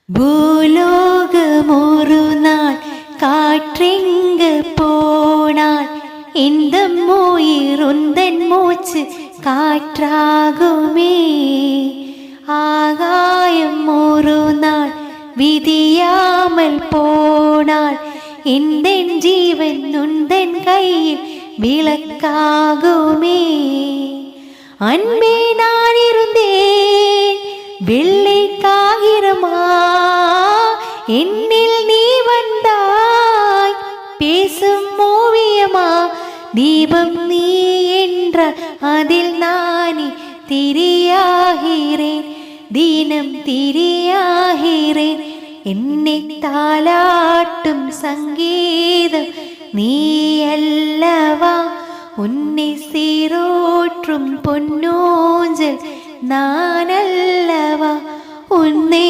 பூலோகமொரு நாள் காற்றெங்கு போனால் இந்த உயிர் உந்தன் மூச்சு காற்றாகுமே. ஆகாயம் ஒரு நாள் விதியாமல் போனால் இந்த ஜீவன் உந்தன் கையில் விளக்காகுமே. அன்பே நான் இருந்தேன் வெள்ளை காகிரமா, என்னில் நீ வந்தாய் பேசும் ஓவியமா. தீபம் நீ என்ற அதில் நானே திரியாகிறேன், தினம் திரியாகிறேன். என்னை தாலாட்டும் சங்கீதம் நீ அல்லவா, உன்னை சீரோற்றும் பொன்னூஞ்சல் நான் அல்லவா. உன்னை